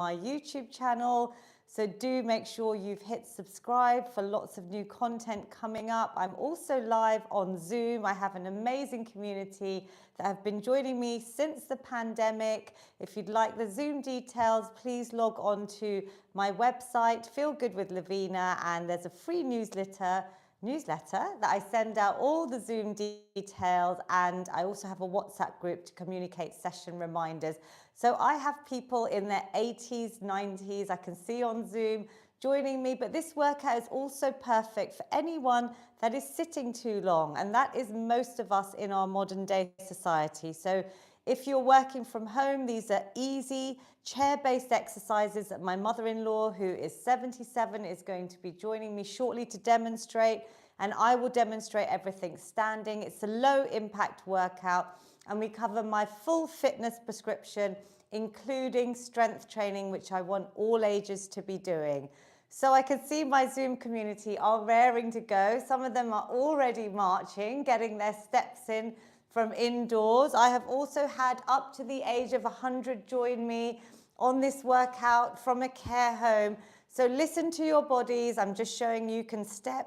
my YouTube channel. So do make sure you've hit subscribe for lots of new content coming up. I'm also live on Zoom. I have an amazing community that have been joining me since the pandemic. If you'd like the Zoom details, please log on to my website, Feel Good with Lavina, and there's a free newsletter that I send out all the Zoom details, and I also have a WhatsApp group to communicate session reminders. So I have people in their 80s, 90s, I can see on Zoom joining me, but this workout is also perfect for anyone that is sitting too long, and that is most of us in our modern day society. So if you're working from home, these are easy chair-based exercises that my mother-in-law, who is 77, is going to be joining me shortly to demonstrate, and I will demonstrate everything standing. It's a low-impact workout, and we cover my full fitness prescription, including strength training, which I want all ages to be doing. So I can see my Zoom community are raring to go. Some of them are already marching, getting their steps in from indoors. I have also had up to the age of 100 join me on this workout from a care home. So listen to your bodies. I'm just showing you can step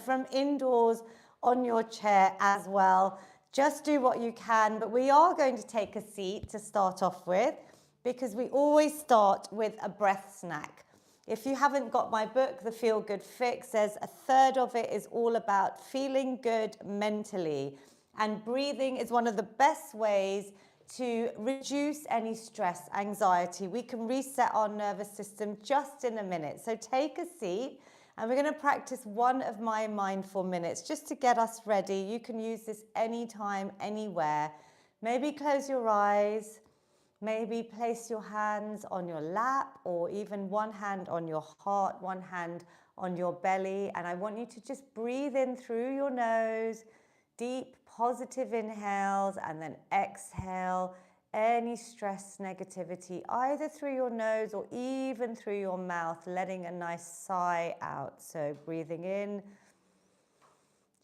from indoors on your chair as well. Just do what you can, but we are going to take a seat to start off with, because we always start with a breath snack. If you haven't got my book, The Feel Good Fix, there's a third of it is all about feeling good mentally. And breathing is one of the best ways to reduce any stress, anxiety. We can reset our nervous system just in a minute. So take a seat, and we're going to practice one of my mindful minutes just to get us ready. You can use this anytime, anywhere. Maybe close your eyes. Maybe place your hands on your lap, or even one hand on your heart, one hand on your belly. And I want you to just breathe in through your nose, deep positive inhales, and then exhale any stress, negativity, either through your nose or even through your mouth, letting a nice sigh out. So breathing in,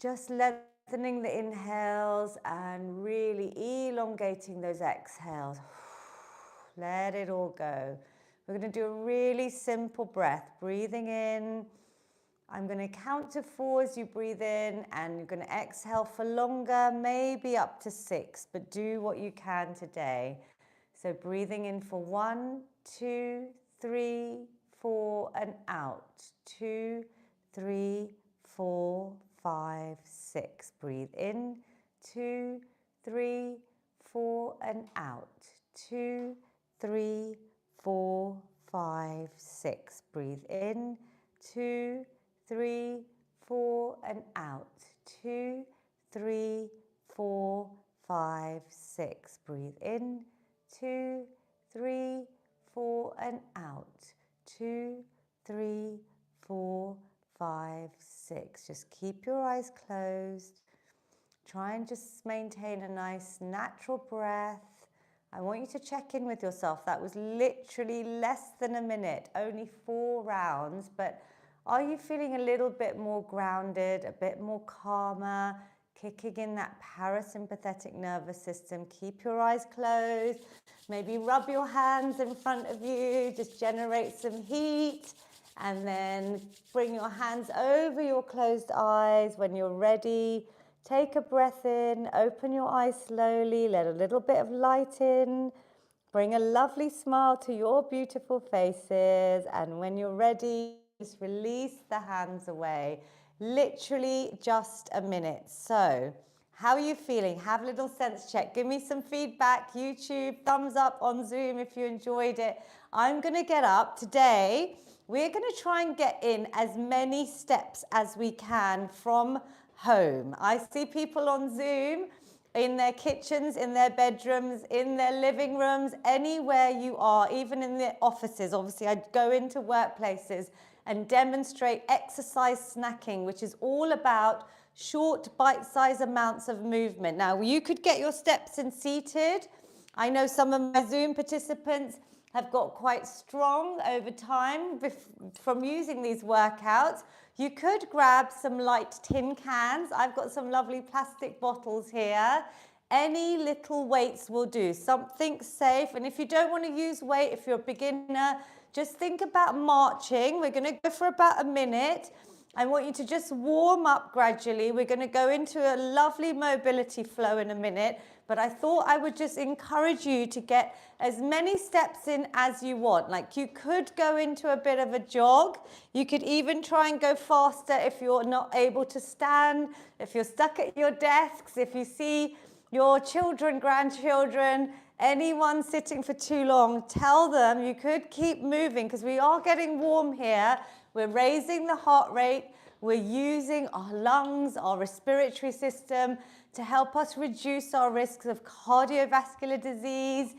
just lengthening the inhales and really elongating those exhales. Let it all go. We're going to do a really simple breath. Breathing in. I'm going to count to 4 as you breathe in, and you're going to exhale for longer, maybe up to 6, but do what you can today. So breathing in for 1, 2, 3, 4, and out. 2, 3, 4, 5, 6. Breathe in. 2, 3, 4, and out. 2, 3, 4, 5, 6. Breathe in. 2, 3, 4, and out. 2, 3, 4, 5, 6. Breathe in. 2, 3, 4, and out. 2, 3, 4, 5, 6. Just keep your eyes closed. Try and just maintain a nice natural breath. I want you to check in with yourself. That was literally less than a minute, only 4 rounds, but are you feeling a little bit more grounded, a bit more calmer, kicking in that parasympathetic nervous system? Keep your eyes closed. Maybe rub your hands in front of you, just generate some heat, and then bring your hands over your closed eyes. When you're ready, take a breath in, open your eyes slowly, let a little bit of light in, bring a lovely smile to your beautiful faces, and when you're ready, just release the hands away. Literally just a minute. So, how are you feeling? Have a little sense check. Give me some feedback. YouTube, thumbs up on Zoom if you enjoyed it. I'm going to get up. Today, we're going to try and get in as many steps as we can from home. I see people on Zoom in their kitchens, in their bedrooms, in their living rooms, anywhere you are, even in the offices. Obviously, I go into workplaces and demonstrate exercise snacking, which is all about short, bite-sized amounts of movement. Now, you could get your steps in seated. I know some of my Zoom participants have got quite strong over time from using these workouts. You could grab some light tin cans. I've got some lovely plastic bottles here. Any little weights will do, something safe. And if you don't want to use weight, if you're a beginner, just think about marching. We're going to go for about a minute. I want you to just warm up gradually. We're going to go into a lovely mobility flow in a minute, but I thought I would just encourage you to get as many steps in as you want. Like, you could go into a bit of a jog. You could even try and go faster if you're not able to stand, if you're stuck at your desks, if you see your children, grandchildren, anyone sitting for too long, tell them you could keep moving because we are getting warm here. We're raising the heart rate. We're using our lungs, our respiratory system to help us reduce our risks of cardiovascular disease,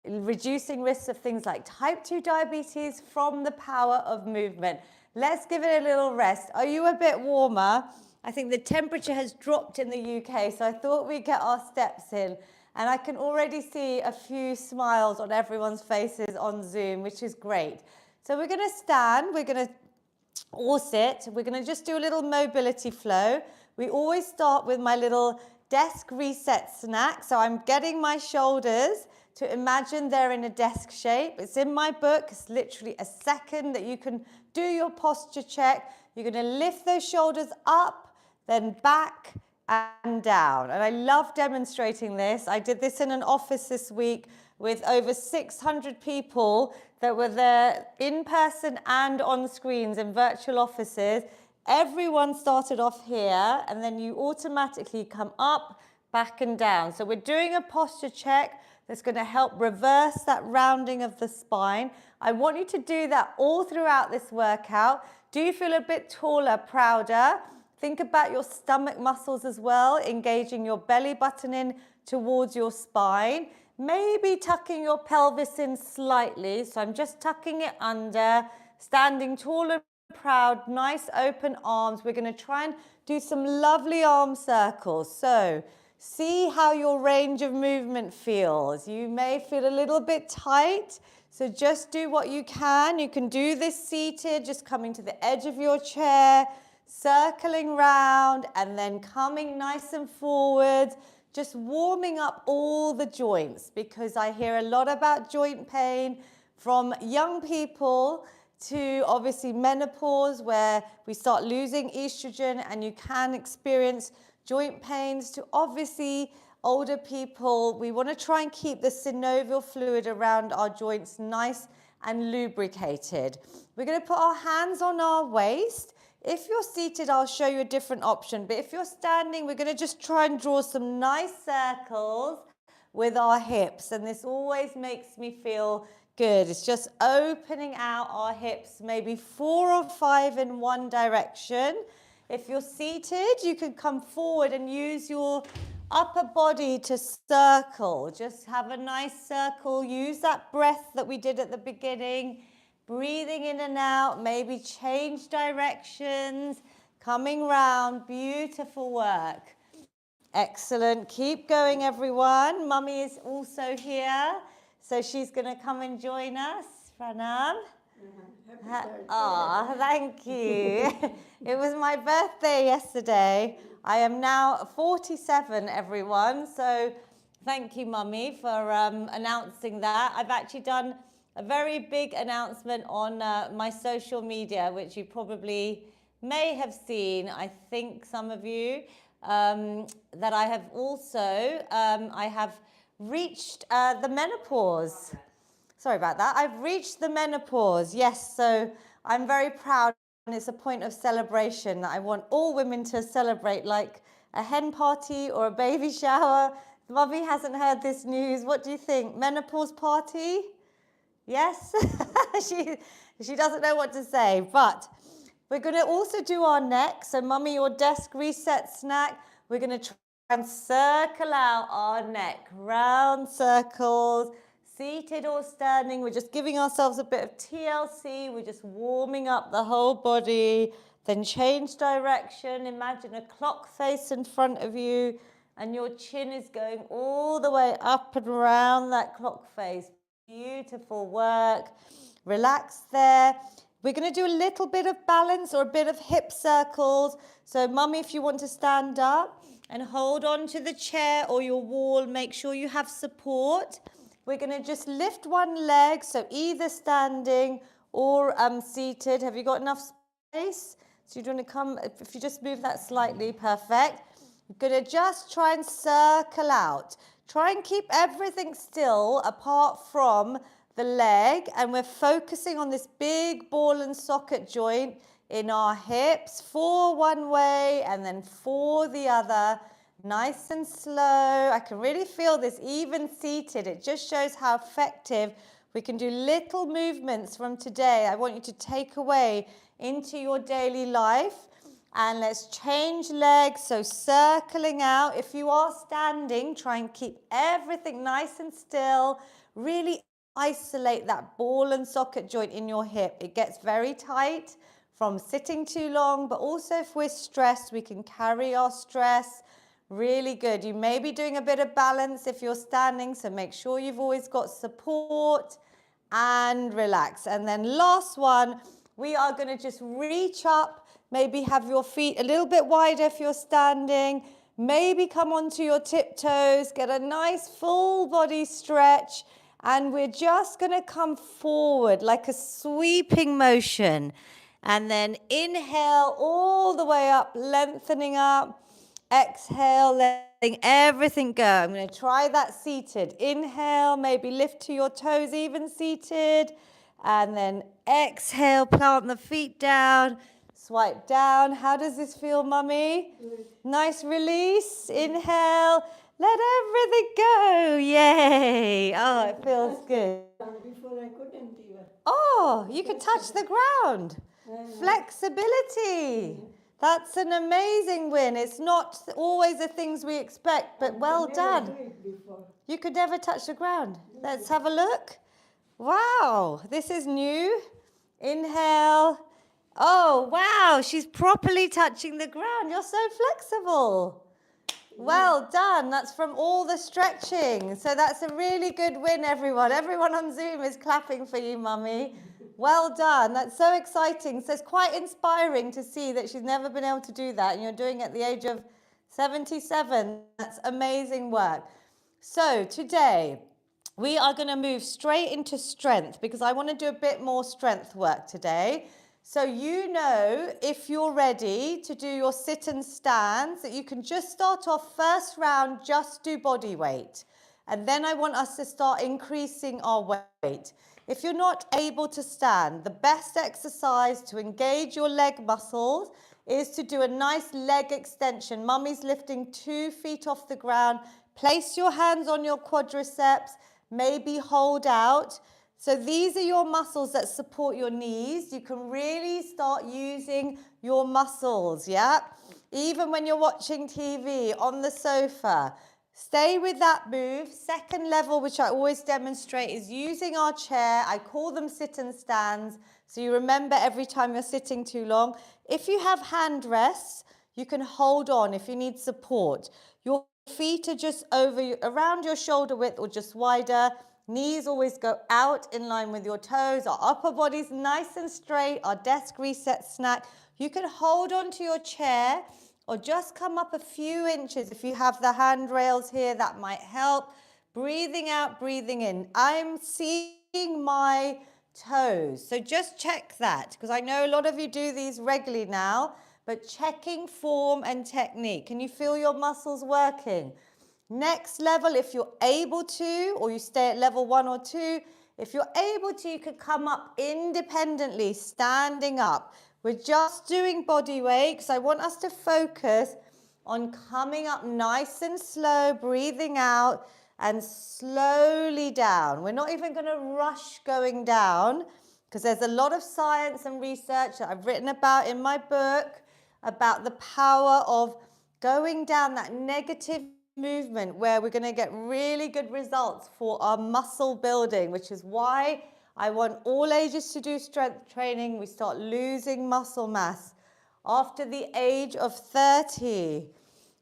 reducing risks of things like type 2 diabetes from the power of movement. Let's give it a little rest. Are you a bit warmer? I think the temperature has dropped in the UK, so I thought we'd get our steps in. And I can already see a few smiles on everyone's faces on Zoom, which is great. So we're going to stand, we're going to or sit. We're going to just do a little mobility flow. We always start with my little desk reset snack. So I'm getting my shoulders to imagine they're in a desk shape. It's in my book. It's literally a second that you can do your posture check. You're going to lift those shoulders up, then back and down. And I love demonstrating this. I did this in an office this week with over 600 people that were there in person and on screens in virtual offices. Everyone started off here, and then you automatically come up, back and down. So we're doing a posture check that's going to help reverse that rounding of the spine. I want you to do that all throughout this workout. Do you feel a bit taller, prouder? Think about your stomach muscles as well, engaging your belly button in towards your spine. Maybe tucking your pelvis in slightly. So I'm just tucking it under, standing tall and proud, nice open arms. We're going to try and do some lovely arm circles. So see how your range of movement feels. You may feel a little bit tight, so just do what you can. You can do this seated, just coming to the edge of your chair, circling round, and then coming nice and forward. Just warming up all the joints, because I hear a lot about joint pain from young people to obviously menopause, where we start losing estrogen and you can experience joint pains, to obviously older people. We want to try and keep the synovial fluid around our joints nice and lubricated. We're going to put our hands on our waist. If you're seated, I'll show you a different option. But if you're standing, we're going to just try and draw some nice circles with our hips. And this always makes me feel good. It's just opening out our hips, maybe 4 or 5 in one direction. If you're seated, you can come forward and use your upper body to circle. Just have a nice circle. Use that breath that we did at the beginning. Breathing in and out, maybe change directions, coming round. Beautiful work. Excellent. Keep going, everyone. Mummy is also here, so she's going to come and join us. Pranam. Oh, thank you. It was my birthday yesterday. I am now 47, everyone. So thank you, Mummy, for announcing that. I've actually done a very big announcement on my social media, which you probably may have seen, I think some of you, that I have also, I have reached the menopause. Sorry about that. I've reached the menopause, yes, so I'm very proud, and it's a point of celebration that I want all women to celebrate, like a hen party or a baby shower. Mummy hasn't heard this news. What do you think? Menopause party? Yes, she doesn't know what to say, but we're going to also do our neck. So Mummy, your desk reset snack, we're going to try and circle out our neck, round circles, seated or standing. We're just giving ourselves a bit of TLC. We're just warming up the whole body. Then change direction. Imagine a clock face in front of you, and your chin is going all the way up and around that clock face. Beautiful work. Relax there. We're going to do a little bit of balance or a bit of hip circles. So Mummy, if you want to stand up, and hold on to the chair or your wall. Make sure you have support. We're going to just lift one leg, so either standing or seated. Have you got enough space? So you're going to come, if you just move that slightly, perfect. You're going to just try and circle out. Try and keep everything still apart from the leg, and we're focusing on this big ball and socket joint in our hips, 4 one way and then 4 the other. Nice and slow. I can really feel this even seated. It just shows how effective we can do little movements from today. I want you to take away into your daily life. And let's change legs, so circling out. If you are standing, try and keep everything nice and still. Really isolate that ball and socket joint in your hip. It gets very tight from sitting too long, but also if we're stressed, we can carry our stress. Really good. You may be doing a bit of balance if you're standing, so make sure you've always got support and relax. And then last one, we are going to just reach up. Maybe have your feet a little bit wider if you're standing. Maybe come onto your tiptoes. Get a nice full body stretch. And we're just going to come forward like a sweeping motion. And then inhale all the way up, lengthening up. Exhale, letting everything go. I'm going to try that seated. Inhale, maybe lift to your toes, even seated. And then exhale, plant the feet down. Swipe down. How does this feel, Mummy? Good. Nice release. Inhale. Let everything go. Yay. Oh, it feels good. Before I couldn't even. Oh, you could touch the ground. Flexibility. That's an amazing win. It's not always the things we expect, but well done. You could never touch the ground. Let's have a look. Wow, this is new. Inhale. Oh, wow, she's properly touching the ground. You're so flexible. Well done. That's from all the stretching. So that's a really good win, everyone. Everyone on Zoom is clapping for you, Mummy. Well done. That's so exciting. So it's quite inspiring to see that she's never been able to do that, and you're doing it at the age of 77. That's amazing work. So today, we are going to move straight into strength because I want to do a bit more strength work today. So you know, if you're ready to do your sit and stands, that you can just start off first round, just do body weight. And then I want us to start increasing our weight. If you're not able to stand, the best exercise to engage your leg muscles is to do a nice leg extension. Mummy's lifting 2 feet off the ground. Place your hands on your quadriceps, maybe hold out. So these are your muscles that support your knees. You can really start using your muscles, yeah? Even when you're watching TV, on the sofa. Stay with that move. Second level, which I always demonstrate, is using our chair. I call them sit and stands. So you remember every time you're sitting too long. If you have hand rests, you can hold on if you need support. Your feet are just around your shoulder width or just wider. Knees always go out in line with your toes. Our upper body's nice and straight. Our desk reset snack. You can hold on to your chair or just come up a few inches. If you have the handrails here, that might help. Breathing out, breathing in. I'm seeing my toes. So just check that, because I know a lot of you do these regularly now, but checking form and technique. Can you feel your muscles working? Next level, if you're able to, or you stay at level 1 or 2, if you're able to, you could come up independently, standing up. We're just doing body weight, because I want us to focus on coming up nice and slow, breathing out, and slowly down. We're not even going to rush going down, because there's a lot of science and research that I've written about in my book about the power of going down that negative movement where we're going to get really good results for our muscle building, which is why I want all ages to do strength training. We start losing muscle mass after the age of 30.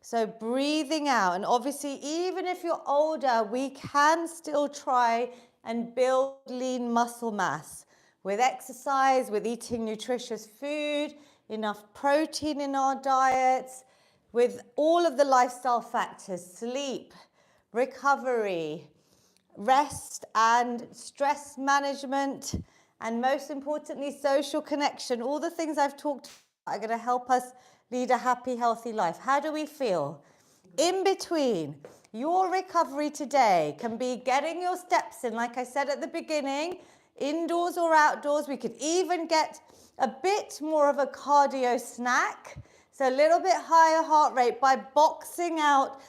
So breathing out, and obviously even if you're older, we can still try and build lean muscle mass with exercise, with eating nutritious food, enough protein in our diets. with all of the lifestyle factors, sleep, recovery, rest and stress management, and most importantly, social connection. All the things I've talked about are going to help us lead a happy, healthy life. How do we feel? In between, your recovery today can be getting your steps in, like I said at the beginning, indoors or outdoors. We could even get a bit more of a cardio snack, so a little bit higher heart rate by boxing out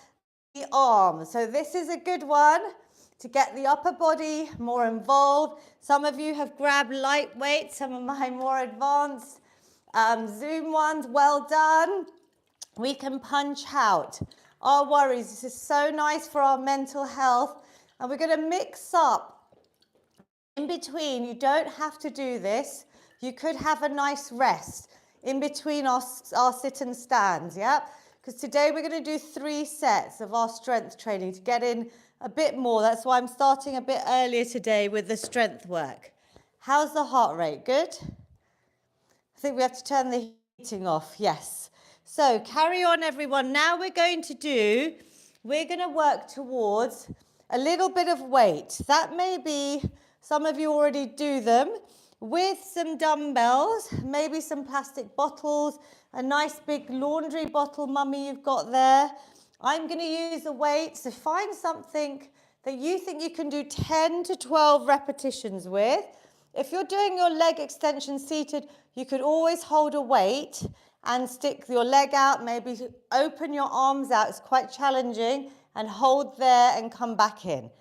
the arms. So this is a good one to get the upper body more involved. Some of you have grabbed lightweight, some of my more advanced Zoom ones. Well done. We can punch out our worries. This is so nice for our mental health. And we're going to mix up in between. You don't have to do this. You could have a nice rest in between our sit and stands, yeah? Because today we're going to do 3 sets of our strength training to get in a bit more. That's why I'm starting a bit earlier today with the strength work. How's the heart rate? Good? I think we have to turn the heating off. Yes. So carry on, everyone. Now we're going to work towards a little bit of weight. That may be, some of you already do them, with some dumbbells, maybe some plastic bottles, a nice big laundry bottle, mummy, you've got there. I'm going to use a weight, so find something that you think you can do 10 to 12 repetitions with. If you're doing your leg extension seated, you could always hold a weight and stick your leg out, maybe open your arms out, it's quite challenging, and hold there and come back in.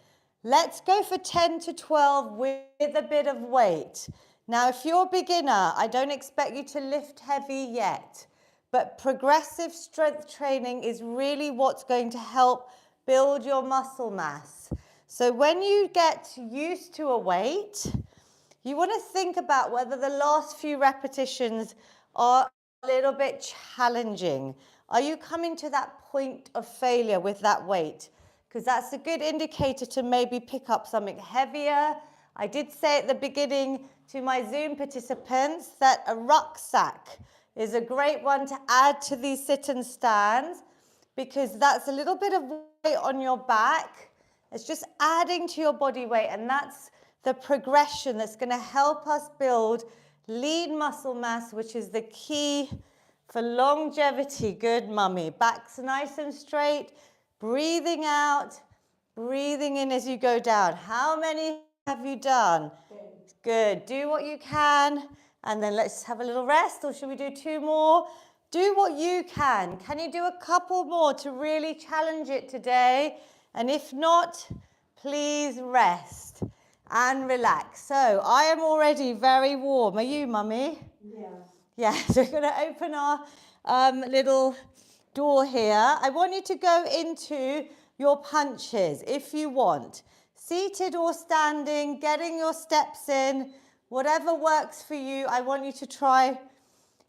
Let's go for 10 to 12 with a bit of weight. Now, if you're a beginner, I don't expect you to lift heavy yet, but progressive strength training is really what's going to help build your muscle mass. So when you get used to a weight, you want to think about whether the last few repetitions are a little bit challenging. Are you coming to that point of failure with that weight? Because that's a good indicator to maybe pick up something heavier. I did say at the beginning to my Zoom participants that a rucksack is a great one to add to these sit and stands, because that's a little bit of weight on your back. It's just adding to your body weight, and that's the progression that's going to help us build lean muscle mass, which is the key for longevity. Good, mummy. Back's nice and straight. Breathing out, breathing in as you go down. How many have you done? Good. Do what you can, and then let's have a little rest, or should we do 2 more? Do what you can. Can you do a couple more to really challenge it today? And if not, please rest and relax. So I am already very warm. Are you, mummy? Yeah. Yeah, so we're going to open our little door here. I want you to go into your punches if you want. Seated or standing, getting your steps in, whatever works for you. I want you to try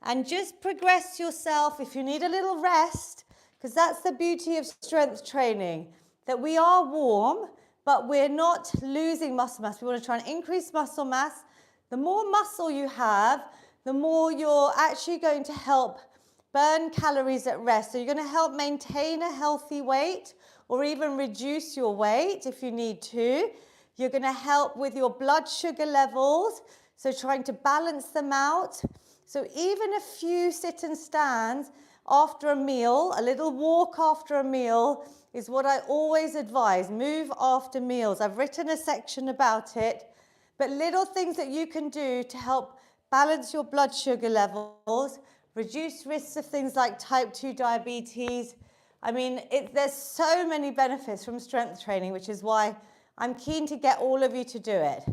and just progress yourself. If you need a little rest, because that's the beauty of strength training, that we are warm, but we're not losing muscle mass. We want to try and increase muscle mass. The more muscle you have, the more you're actually going to help burn calories at rest. So you're going to help maintain a healthy weight, or even reduce your weight if you need to. You're going to help with your blood sugar levels, so trying to balance them out. So even a few sit and stands after a meal, a little walk after a meal, is what I always advise. Move after meals. I've written a section about it, but little things that you can do to help balance your blood sugar levels, reduce risks of things like type 2 diabetes. I mean, there's so many benefits from strength training, which is why I'm keen to get all of you to do it.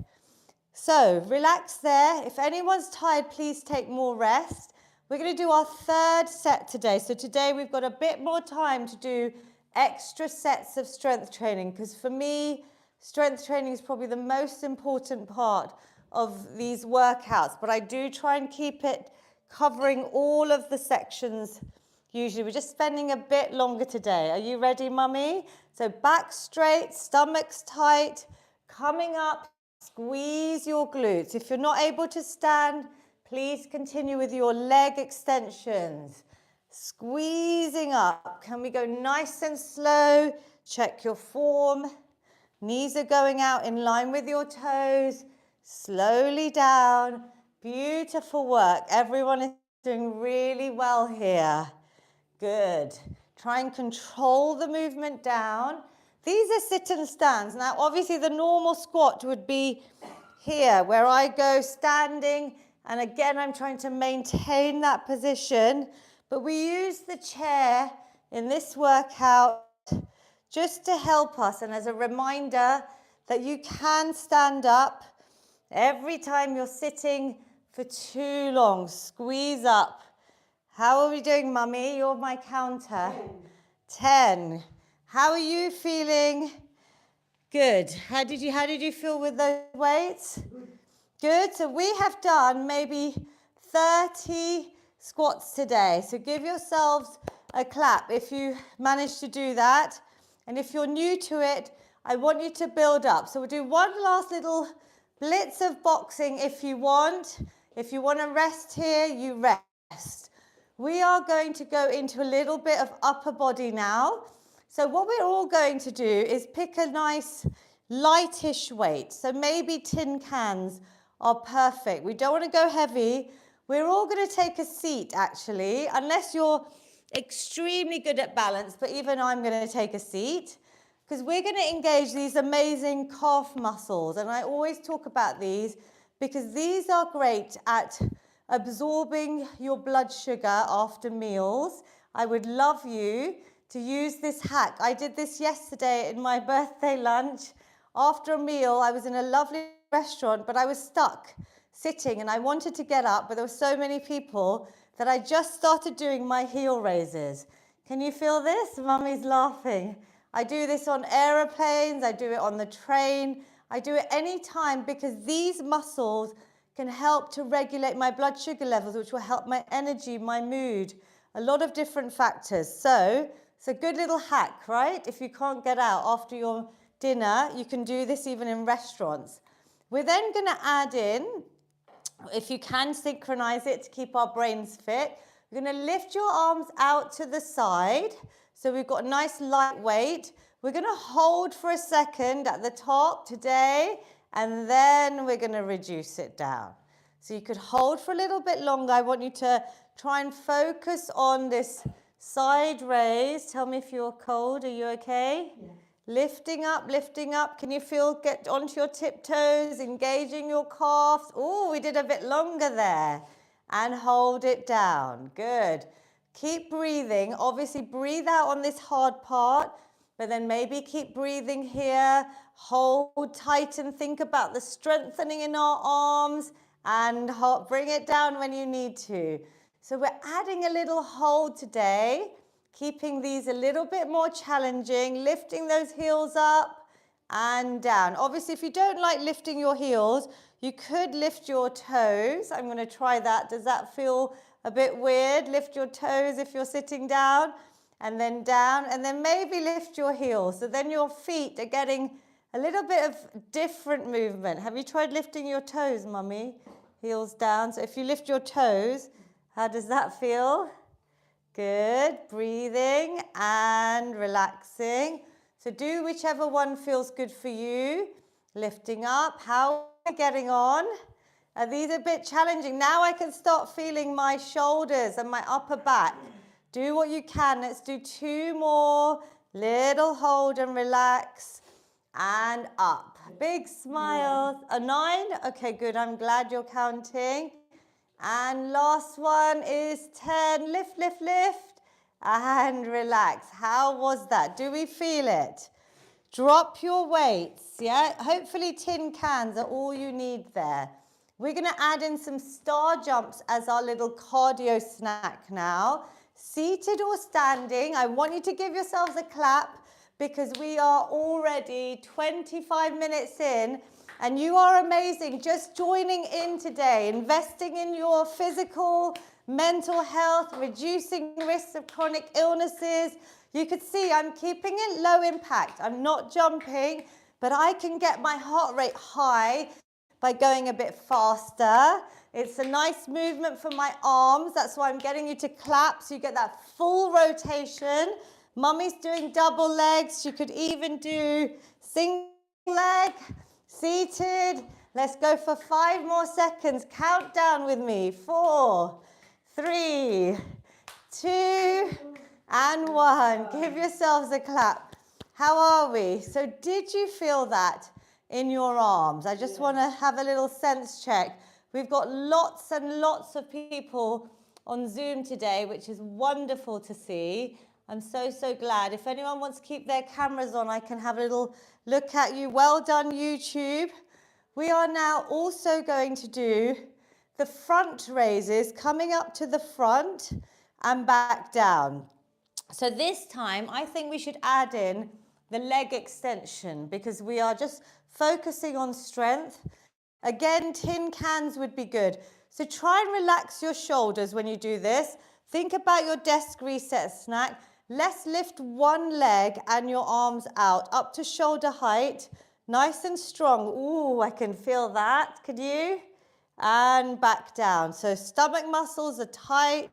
So relax there. If anyone's tired, please take more rest. We're going to do our 3rd set today. So today we've got a bit more time to do extra sets of strength training, because for me, strength training is probably the most important part of these workouts. But I do try and keep it covering all of the sections. Usually we're just spending a bit longer today. Are you ready, mummy? So back straight, stomach's tight, coming up, squeeze your glutes. If you're not able to stand, please continue with your leg extensions. Squeezing up. Can we go nice and slow? Check your form. Knees are going out in line with your toes. Slowly down. Beautiful work. Everyone is doing really well here. Good. Try and control the movement down. These are sit and stands. Now, obviously, the normal squat would be here, where I go standing, and again, I'm trying to maintain that position, but we use the chair in this workout just to help us, and as a reminder that you can stand up every time you're sitting for too long. Squeeze up. How are we doing, Mummy? You're my counter. 10. How are you feeling? Good. How did you feel with those weights? Good. So we have done maybe 30 squats today. So give yourselves a clap if you managed to do that. And if you're new to it, I want you to build up. So we'll do one last little blitz of boxing if you want. If you want to rest here, you rest. We are going to go into a little bit of upper body now. So what we're all going to do is pick a nice lightish weight. So maybe tin cans are perfect. We don't want to go heavy. We're all going to take a seat actually, unless you're extremely good at balance, but even I'm going to take a seat because we're going to engage these amazing calf muscles. And I always talk about these because these are great at absorbing your blood sugar after meals. I would love you to use this hack. I did this yesterday in my birthday lunch. After a meal, I was in a lovely restaurant, but I was stuck sitting and I wanted to get up, but there were so many people that I just started doing my heel raises. Can you feel this? Mummy's laughing. I do this on aeroplanes, I do it on the train, I do it anytime because these muscles can help to regulate my blood sugar levels, which will help my energy, my mood, a lot of different factors. So it's a good little hack, right? If you can't get out after your dinner, you can do this even in restaurants. We're then going to add in, if you can synchronize it to keep our brains fit, we're going to lift your arms out to the side. So we've got a nice light weight. We're going to hold for a second at the top today, and then we're going to reduce it down. So you could hold for a little bit longer. I want you to try and focus on this side raise. Tell me if you're cold. Are you okay? Yeah. Lifting up, lifting up. Can you feel, get onto your tiptoes, engaging your calves? Oh, we did a bit longer there. And hold it down. Good. Keep breathing. Obviously, breathe out on this hard part, but then maybe keep breathing here. Hold tight and think about the strengthening in our arms and bring it down when you need to. So we're adding a little hold today, keeping these a little bit more challenging, lifting those heels up and down. Obviously, if you don't like lifting your heels, you could lift your toes. I'm going to try that. Does that feel a bit weird? Lift your toes if you're sitting down, and then maybe lift your heels. So then your feet are getting a little bit of different movement. Have you tried lifting your toes, Mummy? Heels down. So if you lift your toes, how does that feel? Good. Breathing and relaxing. So do whichever one feels good for you. Lifting up. How are we getting on? Are these a bit challenging? Now I can start feeling my shoulders and my upper back. Do what you can. Let's do 2 more. Little hold and relax. And up. Big smiles. A 9? Okay, good. I'm glad you're counting. And last one is 10. Lift, lift, lift. And relax. How was that? Do we feel it? Drop your weights, yeah? Hopefully tin cans are all you need there. We're going to add in some star jumps as our little cardio snack now. Seated or standing, I want you to give yourselves a clap because we are already 25 minutes in and you are amazing. Just joining in today, investing in your physical, mental health, reducing risks of chronic illnesses. You could see I'm keeping it low impact. I'm not jumping, but I can get my heart rate high by going a bit faster. It's a nice movement for my arms. That's why I'm getting you to clap so you get that full rotation. Mummy's doing double legs. You could even do single leg, seated. Let's go for 5 more seconds. Count down with me. 4, 3, 2, and 1. Give yourselves a clap. How are we? So did you feel that in your arms? I just want to have a little sense check. We've got lots and lots of people on Zoom today, which is wonderful to see. I'm so, so glad. If anyone wants to keep their cameras on, I can have a little look at you. Well done, YouTube. We are now also going to do the front raises, coming up to the front and back down. So this time, I think we should add in the leg extension because we are just focusing on strength. Again, tin cans would be good. So try and relax your shoulders when you do this. Think about your desk reset snack. Let's lift one leg and your arms out, up to shoulder height. Nice and strong. Ooh, I can feel that. Could you? And back down. So stomach muscles are tight.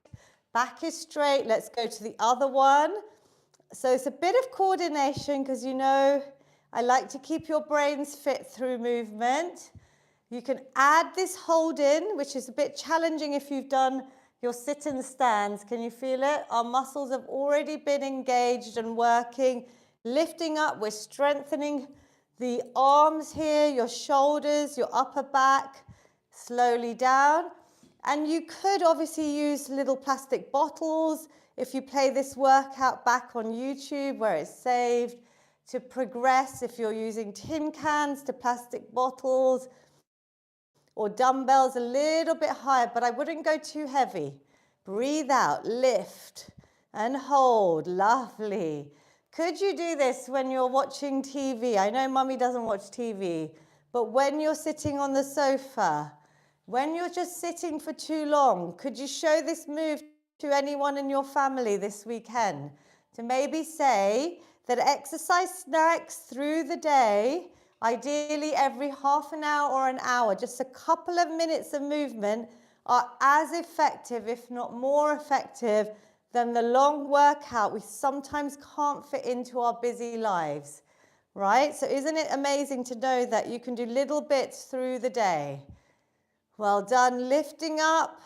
Back is straight. Let's go to the other one. So it's a bit of coordination because you know I like to keep your brains fit through movement. You can add this hold in, which is a bit challenging if you've done your sit and stands. Can you feel it? Our muscles have already been engaged and working. Lifting up, we're strengthening the arms here, your shoulders, your upper back, slowly down. And you could obviously use little plastic bottles if you play this workout back on YouTube where it's saved to progress. If you're using tin cans to plastic bottles or dumbbells a little bit higher, but I wouldn't go too heavy. Breathe out, lift and hold. Lovely. Could you do this when you're watching TV? I know Mummy doesn't watch TV, but when you're sitting on the sofa, when you're just sitting for too long, could you show this move to anyone in your family this weekend? To maybe say that exercise snacks through the day, ideally every half an hour or an hour, just a couple of minutes of movement are as effective, if not more effective, than the long workout we sometimes can't fit into our busy lives, right? So isn't it amazing to know that you can do little bits through the day? Well done, lifting up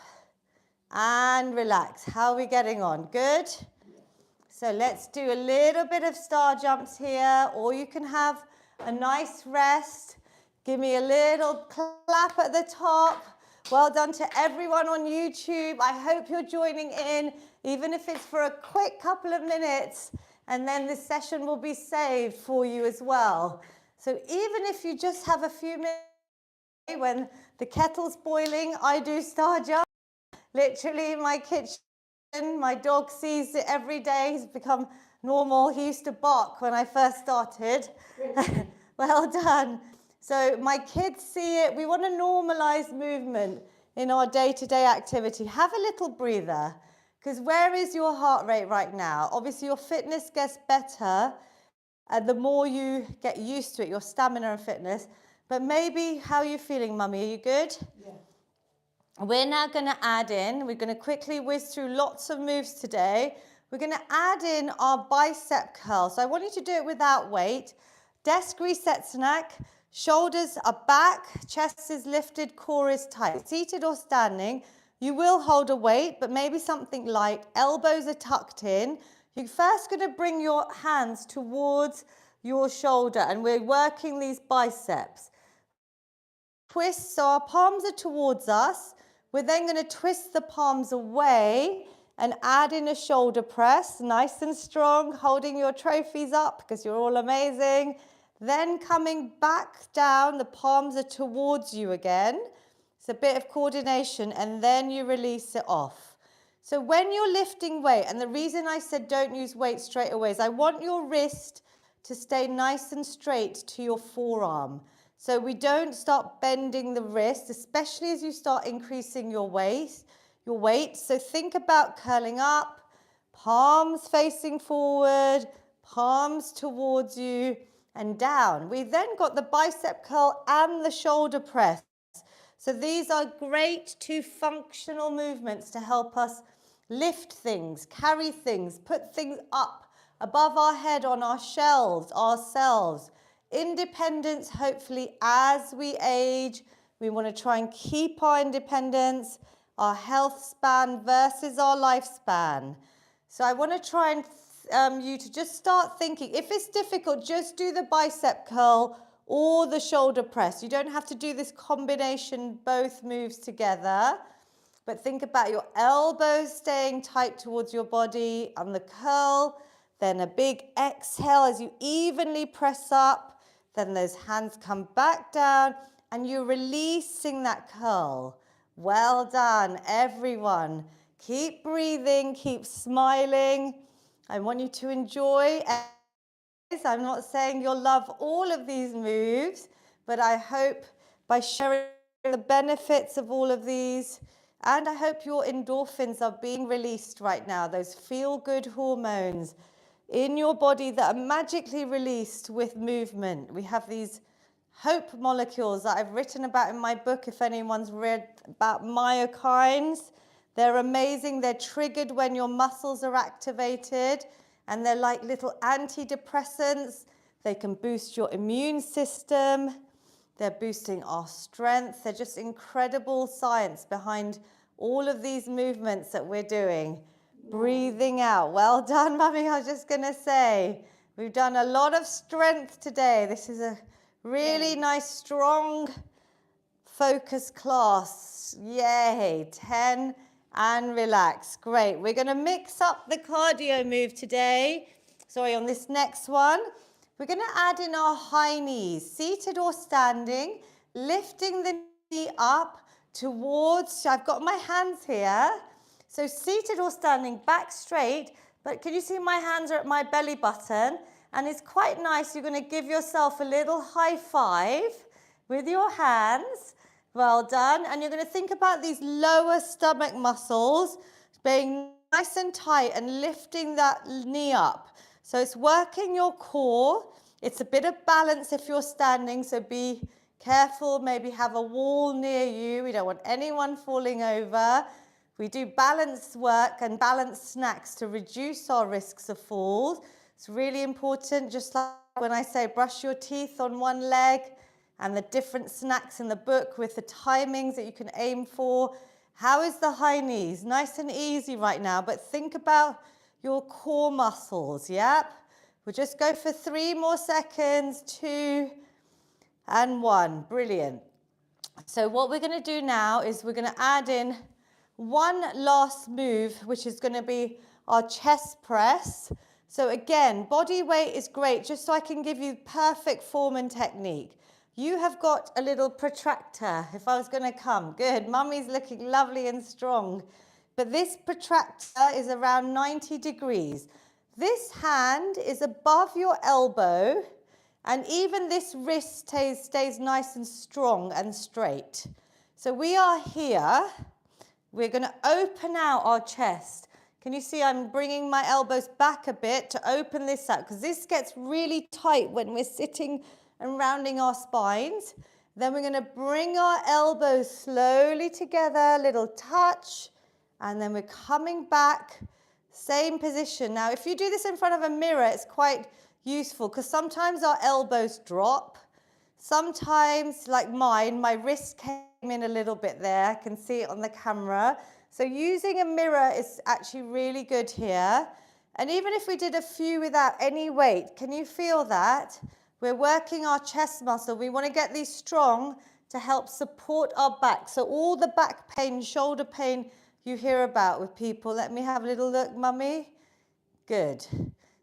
and relax. How are we getting on? Good? So let's do a little bit of star jumps here, or you can have a nice rest. Give me a little clap at the top. Well done to everyone on YouTube. I hope you're joining in, even if it's for a quick couple of minutes, and then this session will be saved for you as well. So even if you just have a few minutes, when the kettle's boiling, I do star jump. Literally in my kitchen, my dog sees it every day. He's become normal. He used to bark when I first started. Well done. So my kids see it. We want to normalize movement in our day-to-day activity. Have a little breather, because where is your heart rate right now? Obviously, your fitness gets better the more you get used to it, your stamina and fitness. But maybe, how are you feeling, Mummy? Are you good? Yeah. We're now going to add in, we're going to quickly whiz through lots of moves today. We're going to add in our bicep curl. So I want you to do it without weight. Desk reset snack. Shoulders are back, chest is lifted, core is tight. Seated or standing, you will hold a weight, but maybe something light. Elbows are tucked in. You're first going to bring your hands towards your shoulder, and we're working these biceps. Twist, so our palms are towards us. We're then going to twist the palms away and add in a shoulder press, nice and strong, holding your trophies up because you're all amazing. Then coming back down, the palms are towards you again. It's a bit of coordination, and then you release it off. So when you're lifting weight, and the reason I said don't use weight straight away is I want your wrist to stay nice and straight to your forearm. So we don't start bending the wrist, especially as you start increasing your weight. So think about curling up, palms facing forward, palms towards you and down. We then got the bicep curl and the shoulder press. So these are great two functional movements to help us lift things, carry things, put things up above our head on our shelves, ourselves. Independence, hopefully, as we age, we want to try and keep our independence, our health span versus our lifespan. So I want to try and you to just start thinking. If it's difficult, just do the bicep curl or the shoulder press. You don't have to do this combination, both moves together. But think about your elbows staying tight towards your body on the curl. Then a big exhale as you evenly press up. Then those hands come back down and you're releasing that curl. Well done, everyone. Keep breathing, keep smiling. I want you to enjoy. I'm not saying you'll love all of these moves, but I hope by sharing the benefits of all of these, and I hope your endorphins are being released right now, those feel-good hormones in your body that are magically released with movement. We have these hope molecules that I've written about in my book, if anyone's read about myokines. They're amazing. They're triggered when your muscles are activated, and they're like little antidepressants. They can boost your immune system. They're boosting our strength. They're just incredible science behind all of these movements that we're doing. Breathing out. Well done, Mummy. I was just going to say, we've done a lot of strength today. This is a really nice, strong, focus class. Yay. 10 and relax. Great. We're going to mix up the cardio move today. Sorry, on this next one. We're going to add in our high knees, seated or standing, lifting the knee up towards, I've got my hands here. So seated or standing, back straight, but can you see my hands are at my belly button? And it's quite nice. You're going to give yourself a little high five with your hands. Well done. And you're going to think about these lower stomach muscles being nice and tight and lifting that knee up. So it's working your core. It's a bit of balance if you're standing, so be careful. Maybe have a wall near you. We don't want anyone falling over. We do balance work and balance snacks to reduce our risks of falls. It's really important, just like when I say brush your teeth on one leg, and the different snacks in the book with the timings that you can aim for. How is the high knees? Nice and easy right now, but think about your core muscles, yep? We'll just go for 3 more seconds, 2 and 1, brilliant. So what we're gonna do now is we're gonna add in one last move, which is gonna be our chest press. So again, body weight is great, just so I can give you perfect form and technique. You have got a little protractor, if I was gonna come. Good, Mummy's looking lovely and strong. But this protractor is around 90 degrees. This hand is above your elbow, and even this wrist stays nice and strong and straight. So we are here. We're going to open out our chest. Can you see I'm bringing my elbows back a bit to open this out? Because this gets really tight when we're sitting and rounding our spines. Then we're going to bring our elbows slowly together, little touch. And then we're coming back, same position. Now, if you do this in front of a mirror, it's quite useful because sometimes our elbows drop. Sometimes, like mine, my wrist came in a little bit there. I can see it on the camera. So using a mirror is actually really good here. And even if we did a few without any weight, can you feel that? We're working our chest muscle. We want to get these strong to help support our back. So all the back pain, shoulder pain you hear about with people. Let me have a little look, Mummy. Good.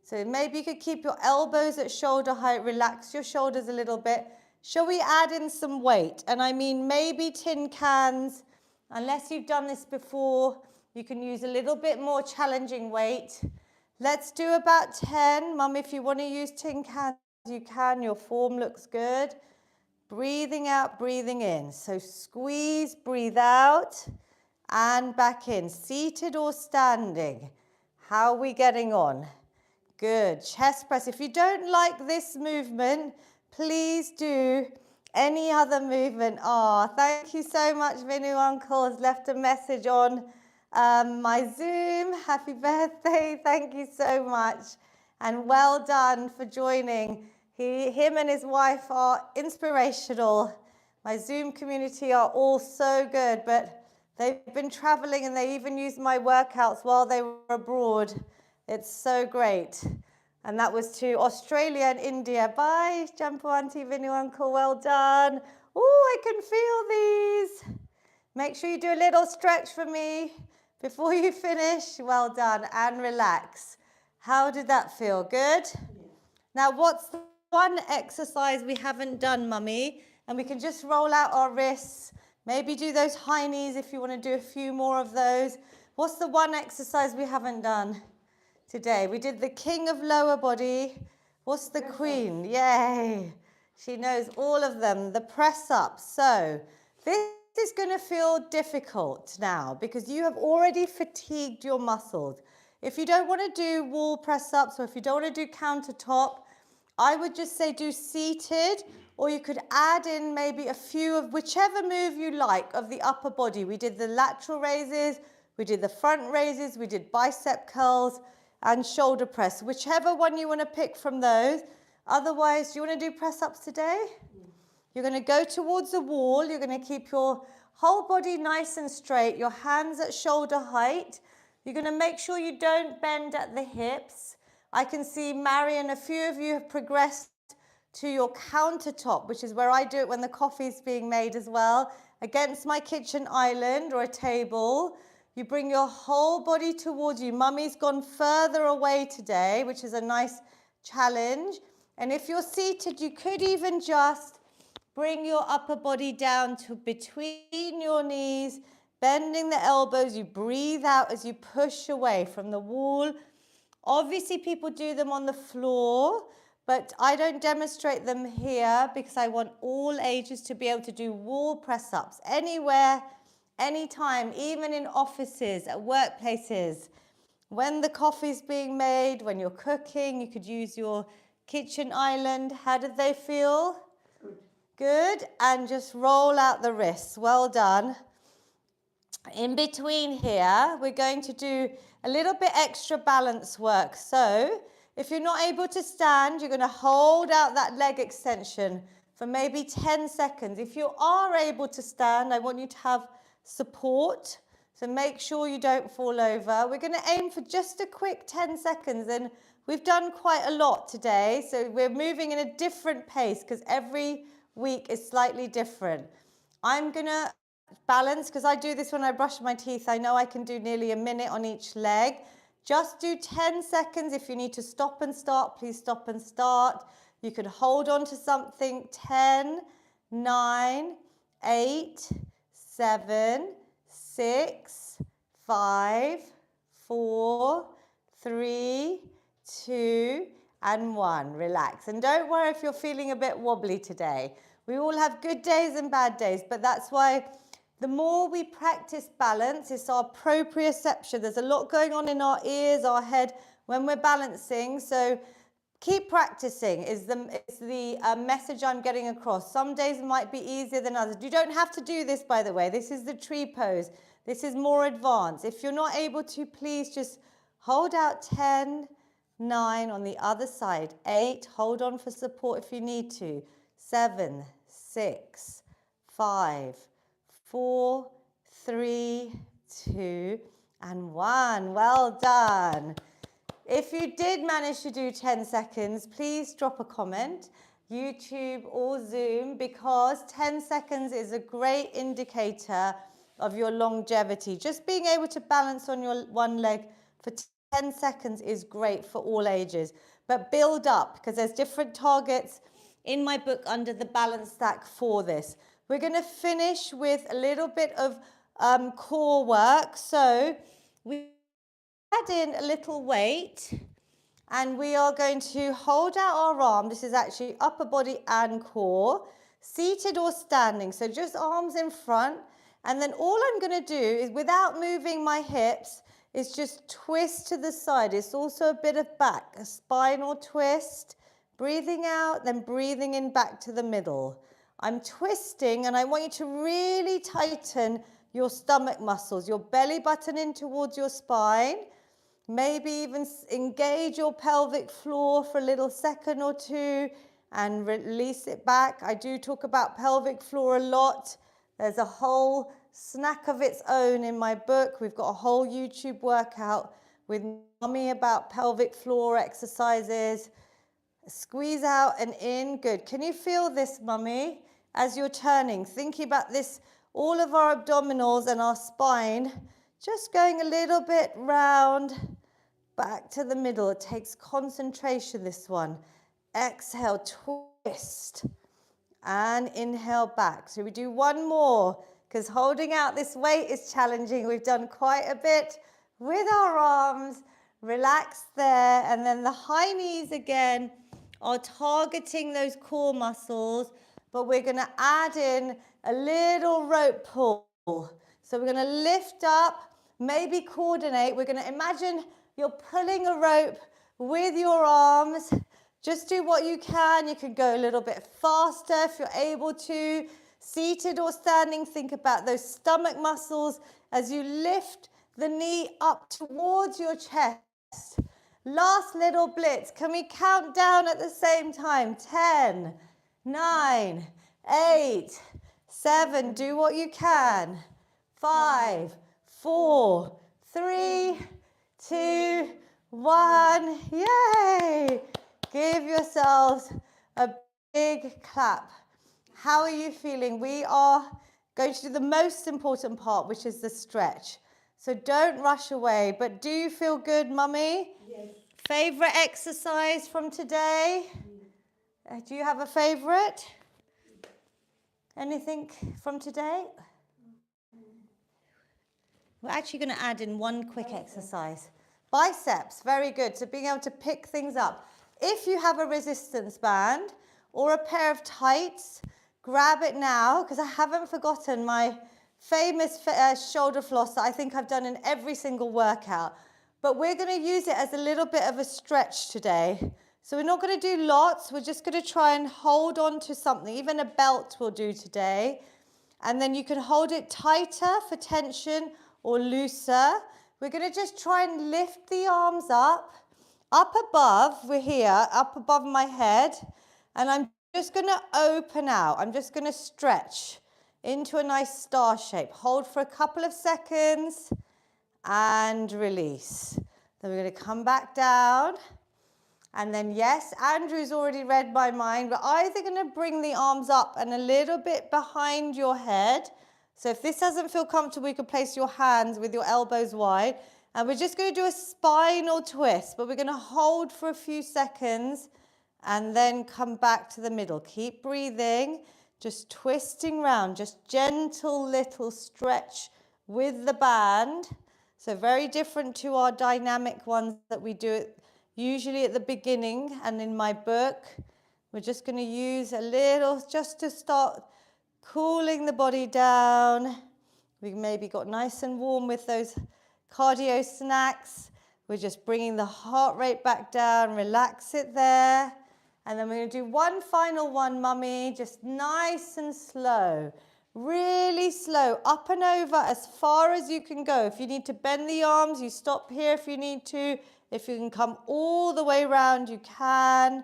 So maybe you could keep your elbows at shoulder height, relax your shoulders a little bit. Shall we add in some weight? And I mean maybe tin cans. Unless you've done this before, you can use a little bit more challenging weight. Let's do about 10. Mum, if you want to use tin cans, you can. Your form looks good. Breathing out, breathing in. So squeeze, breathe out, and back in. Seated or standing. How are we getting on? Good. Chest press. If you don't like this movement, please do Any other movement? Oh, thank you so much. Vinu Uncle has left a message on my Zoom. Happy birthday. Thank you so much. And well done for joining. Him and his wife are inspirational. My Zoom community are all so good, but they've been traveling and they even used my workouts while they were abroad. It's so great. And that was to Australia and India. Bye, Jampu Auntie, Vinu Uncle, well done. Oh, I can feel these. Make sure you do a little stretch for me before you finish. Well done, and relax. How did that feel? Good? Yeah. Now, what's the one exercise we haven't done, Mummy? And we can just roll out our wrists. Maybe do those high knees if you want to do a few more of those. What's the one exercise we haven't done today? We did the king of lower body. What's the queen? Yay. She knows all of them. The press up. So this is going to feel difficult now because you have already fatigued your muscles. If you don't want to do wall press ups or if you don't want to do countertop, I would just say do seated, or you could add in maybe a few of whichever move you like of the upper body. We did the lateral raises, we did the front raises, we did bicep curls and shoulder press, whichever one you want to pick from those. Otherwise, do you want to do press ups today? You're going to go towards the wall. You're going to keep your whole body nice and straight, your hands at shoulder height. You're going to make sure you don't bend at the hips. I can see Marion, a few of you have progressed to your countertop, which is where I do it when the coffee's being made as well, against my kitchen island or a table. You bring your whole body towards you. Mummy's gone further away today, which is a nice challenge. And if you're seated, you could even just bring your upper body down to between your knees, bending the elbows. You breathe out as you push away from the wall. Obviously, people do them on the floor, but I don't demonstrate them here because I want all ages to be able to do wall press-ups anywhere, anytime, even in offices, at workplaces. When the coffee's being made, when you're cooking, you could use your kitchen island. How did they feel? Good. Good. And just roll out the wrists. Well done. In between here, we're going to do a little bit extra balance work. So if you're not able to stand, you're going to hold out that leg extension for maybe 10 seconds. If you are able to stand, I want you to have support. So make sure you don't fall over. We're going to aim for just a quick 10 seconds. And we've done quite a lot today. So we're moving in a different pace because every week is slightly different. I'm going to balance, because I do this when I brush my teeth. I know I can do nearly a minute on each leg. Just do 10 seconds. If you need to stop and start, please stop and start. You could hold on to something. 10, 9, 8, 7, 6, 5, 4, 3, 2, and 1. Relax. And don't worry if you're feeling a bit wobbly today. We all have good days and bad days, but that's why the more we practice balance, it's our proprioception. There's a lot going on in our ears, our head when we're balancing. So keep practicing is the message I'm getting across. Some days might be easier than others. You don't have to do this, by the way. This is the tree pose. This is more advanced. If you're not able to, please just hold out 10, 9 on the other side, 8. Hold on for support if you need to. 7, 6, 5, 4, 3, 2, and 1. Well done. If you did manage to do 10 seconds, please drop a comment, YouTube or Zoom, because 10 seconds is a great indicator of your longevity. Just being able to balance on your one leg for 10 seconds is great for all ages. But build up, because there's different targets in my book under the balance stack for this. We're going to finish with a little bit of core work. So we add in a little weight and we are going to hold out our arm. This is actually upper body and core, seated or standing. So just arms in front. And then all I'm going to do is, without moving my hips, is just twist to the side. It's also a bit of back, a spinal twist. Breathing out, then breathing in back to the middle. I'm twisting, and I want you to really tighten your stomach muscles, your belly button in towards your spine. Maybe even engage your pelvic floor for a little second or two and release it back. I do talk about pelvic floor a lot. There's a whole snack of its own in my book. We've got a whole YouTube workout with Mummy about pelvic floor exercises. Squeeze out and in. Good. Can you feel this, Mummy, as you're turning? Thinking about this, all of our abdominals and our spine, just going a little bit round, back to the middle. It takes concentration, this one. Exhale, twist, and inhale back. So we do one more, because holding out this weight is challenging. We've done quite a bit with our arms. Relax there, and then the high knees again are targeting those core muscles, but we're going to add in a little rope pull. So we're going to lift up, maybe coordinate. We're going to imagine you're pulling a rope with your arms. Just do what you can. You can go a little bit faster if you're able to. Seated or standing, think about those stomach muscles as you lift the knee up towards your chest. Last little blitz. Can we count down at the same time? 10, 9, 8, 7. Do what you can. 5, 4, 3, 2, 1. Yay! Give yourselves a big clap. How are you feeling? We are going to do the most important part, which is the stretch. So don't rush away, but do you feel good, Mummy? Yes. Favorite exercise from today? Do you have a favorite? Anything from today? We're actually going to add in one quick exercise. Biceps, very good. So being able to pick things up. If you have a resistance band or a pair of tights, grab it now, because I haven't forgotten my famous shoulder floss that I think I've done in every single workout. But we're going to use it as a little bit of a stretch today. So we're not going to do lots. We're just going to try and hold on to something. Even a belt will do today. And then you can hold it tighter for tension or looser. We're going to just try and lift the arms up above. We're here, up above my head. And I'm just going to open out. I'm just going to stretch into a nice star shape. Hold for a couple of seconds and release. Then we're going to come back down. And then, yes, Andrew's already read my mind. We're either going to bring the arms up and a little bit behind your head. So if this doesn't feel comfortable, you can place your hands with your elbows wide. And we're just going to do a spinal twist, but we're going to hold for a few seconds and then come back to the middle. Keep breathing, just twisting round, just gentle little stretch with the band. So very different to our dynamic ones that we do usually at the beginning and in my book. We're just going to use a little just to start cooling the body down. We maybe got nice and warm with those cardio snacks. We're just bringing the heart rate back down, relax it there. And then we're going to do one final one, Mummy, just nice and slow. Really slow, up and over as far as you can go. If you need to bend the arms, you stop here if you need to. If you can come all the way around, you can.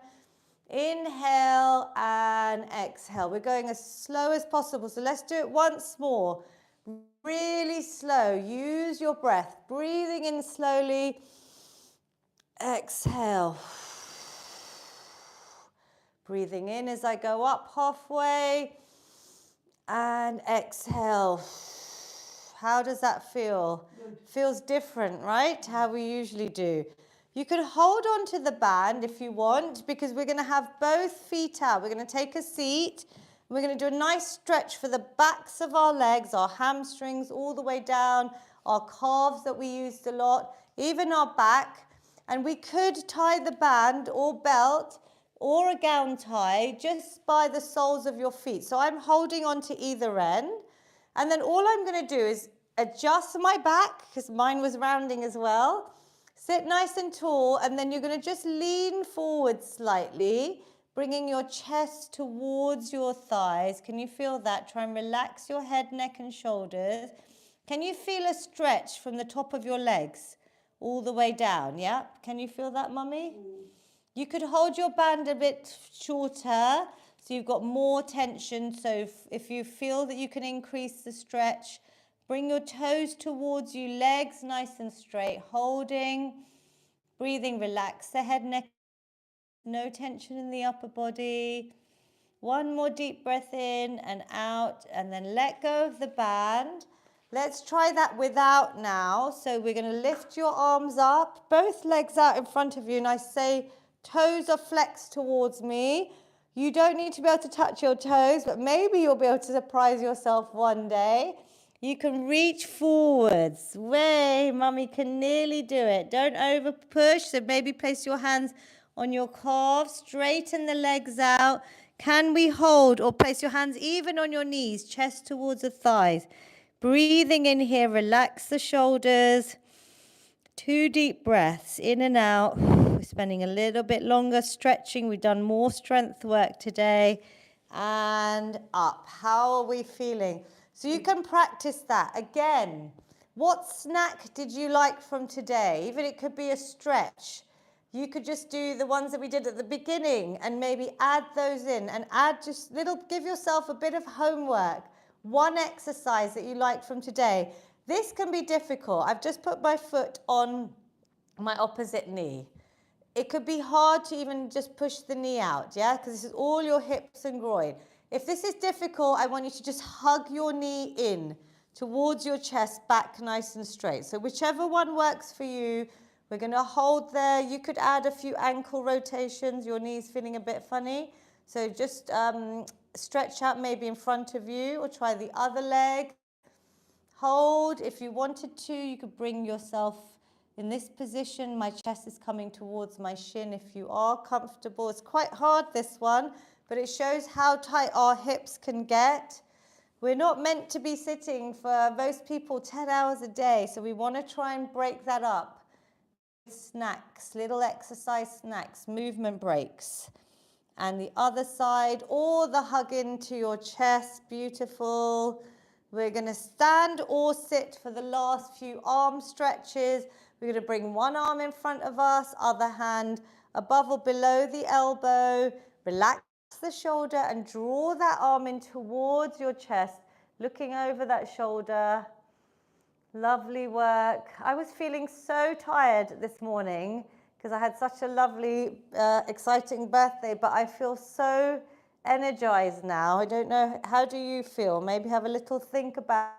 Inhale and exhale. We're going as slow as possible. So let's do it once more. Really slow. Use your breath. Breathing in slowly. Exhale. Breathing in as I go up halfway. And exhale. How does that feel? Good. Feels different, right? How we usually do. You can hold on to the band if you want, because we're going to have both feet out. We're going to take a seat. We're going to do a nice stretch for the backs of our legs, our hamstrings all the way down, our calves that we used a lot, even our back. And we could tie the band or belt or a gown tie just by the soles of your feet. So I'm holding on to either end. And then all I'm going to do is adjust my back, because mine was rounding as well. Sit nice and tall, and then you're going to just lean forward slightly, Bringing your chest towards your thighs. Can you feel that? Try and relax your head, neck and shoulders. Can you feel a stretch from the top of your legs all the way down? Yeah? Can you feel that, Mummy? You could hold your band a bit shorter so you've got more tension. So if you feel that you can increase the stretch, bring your toes towards you, legs nice and straight, holding, breathing, relax the head, neck, no tension in the upper body. One more deep breath in and out, and then let go of the band. Let's try that without now. So we're going to lift your arms up, both legs out in front of you, and I say toes are flexed towards me. You don't need to be able to touch your toes, but maybe you'll be able to surprise yourself one day. You can reach forwards. Way, Mummy can nearly do it. Don't over push, so maybe place your hands on your calves, straighten the legs out. Can we hold or place your hands even on your knees, chest towards the thighs? Breathing in here, relax the shoulders. 2 deep breaths in and out. We're spending a little bit longer stretching. We've done more strength work today. And up. How are we feeling? So you can practice that. Again, what snack did you like from today? Even it could be a stretch. You could just do the ones that we did at the beginning and maybe add those in and add just give yourself a bit of homework. One exercise that you liked from today. This can be difficult. I've just put my foot on my opposite knee. It could be hard to even just push the knee out, yeah? Because this is all your hips and groin. If this is difficult, I want you to just hug your knee in towards your chest, back nice and straight. So whichever one works for you, we're going to hold there. You could add a few ankle rotations. Your knee's feeling a bit funny. So just stretch out maybe in front of you or try the other leg. Hold. If you wanted to, you could bring yourself in this position. My chest is coming towards my shin if you are comfortable. It's quite hard, this one, but it shows how tight our hips can get. We're not meant to be sitting for most people 10 hours a day, so we want to try and break that up. Snacks, little exercise snacks, movement breaks. And the other side, or the hug into your chest, beautiful. We're going to stand or sit for the last few arm stretches. We're going to bring one arm in front of us, other hand above or below the elbow. Relax the shoulder and draw that arm in towards your chest, looking over that shoulder. Lovely work. I was feeling so tired this morning because I had such a lovely, exciting birthday, but I feel so energized now. I don't know, how do you feel? Maybe have a little think about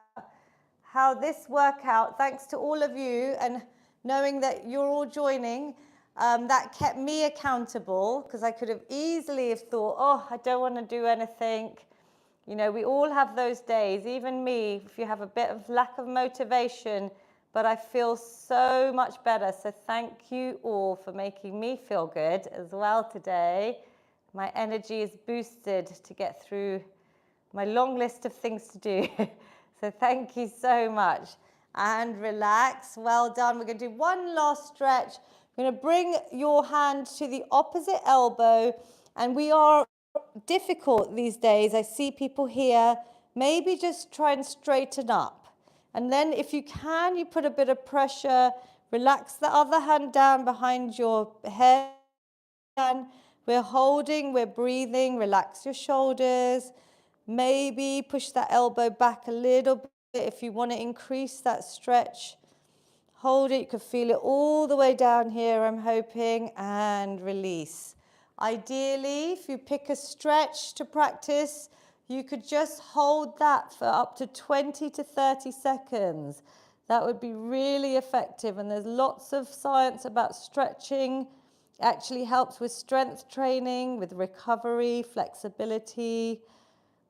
how this workout, thanks to all of you and knowing that you're all joining, that kept me accountable because I could have easily have thought, oh, I don't want to do anything. You know, we all have those days, even me, if you have a bit of lack of motivation, but I feel so much better. So thank you all for making me feel good as well today. My energy is boosted to get through my long list of things to do. So thank you so much. And relax. Well done. We're going to do one last stretch. We're going to bring your hand to the opposite elbow, and we are difficult these days. I see people here. Maybe just try and straighten up. And then if you can, you put a bit of pressure. Relax the other hand down behind your head. We're holding, we're breathing. Relax your shoulders. Maybe push that elbow back a little bit if you want to increase that stretch. Hold it. You can feel it all the way down here, I'm hoping. And release. Ideally, if you pick a stretch to practice, you could just hold that for up to 20 to 30 seconds. That would be really effective. And there's lots of science about stretching. It actually helps with strength training, with recovery, flexibility.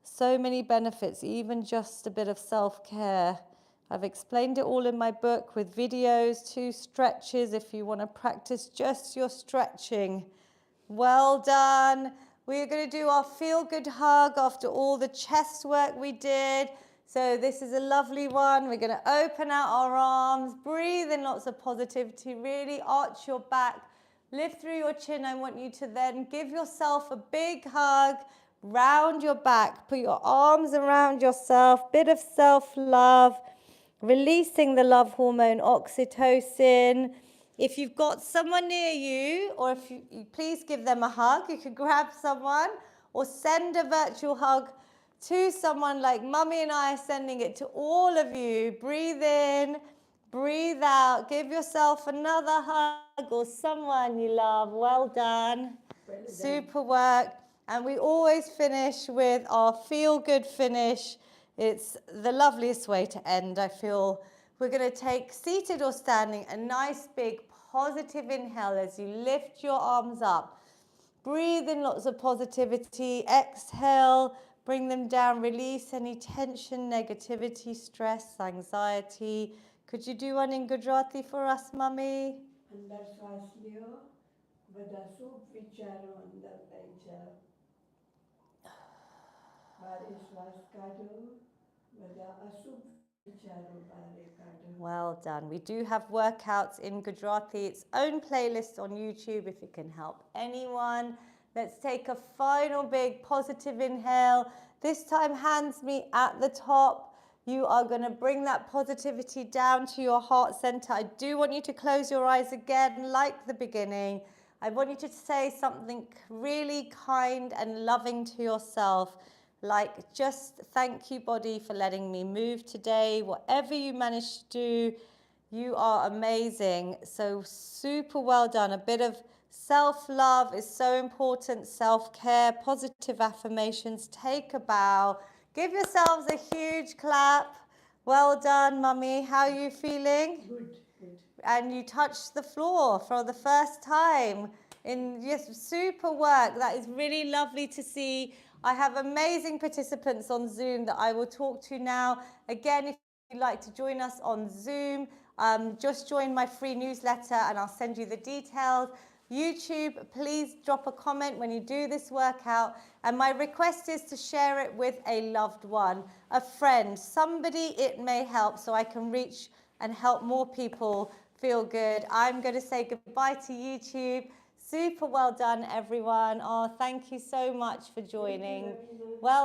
So many benefits, even just a bit of self-care. I've explained it all in my book with videos, 2 stretches if you want to practice just your stretching. Well done. We're going to do our feel-good hug after all the chest work we did. So this is a lovely one. We're going to open out our arms, breathe in lots of positivity, really arch your back, Lift through your chin. I want you to then give yourself a big hug round your back. Put your arms around yourself. Bit of self-love. Releasing the love hormone oxytocin. If you've got someone near you, or if you please give them a hug. You could grab someone or send a virtual hug to someone like Mummy and I are sending it to all of you. Breathe in, breathe out. Give yourself another hug or someone you love. Well done. Well done. Super work. And we always finish with our feel good finish. It's the loveliest way to end, I feel. We're going to take, seated or standing, a nice big positive inhale as you lift your arms up. Breathe in lots of positivity. Exhale, bring them down. Release any tension, negativity, stress, anxiety. Could you do one in Gujarati for us, Mummy? અંદર શ્વાસ લ્યો બધા શુભ વિચારો અંદર લઈ જાઓ બારે શ્વાસ કાઢો બધા અશુભ વિચારો બારે કાઢો. Well done. We do have workouts in Gujarati, its own playlist on YouTube if it can help anyone. Let's take a final big positive inhale. This time, hands meet at the top. You are going to bring that positivity down to your heart center. I do want you to close your eyes again, like the beginning. I want you to say something really kind and loving to yourself. Like, just thank you, body, for letting me move today. Whatever you managed to do, you are amazing. So super well done. A bit of self-love is so important. Self-care, positive affirmations. Take a bow. Give yourselves a huge clap. Well done, Mummy. How are you feeling? Good, good. And you touched the floor for the first time. In just super work. That is really lovely to see. I have amazing participants on Zoom that I will talk to now. Again, if you'd like to join us on Zoom, just join my free newsletter and I'll send you the details. YouTube, please drop a comment when you do this workout. And my request is to share it with a loved one, a friend, somebody it may help so I can reach and help more people feel good. I'm going to say goodbye to YouTube. Super well done, everyone. Oh, thank you so much for joining. Lavina. Well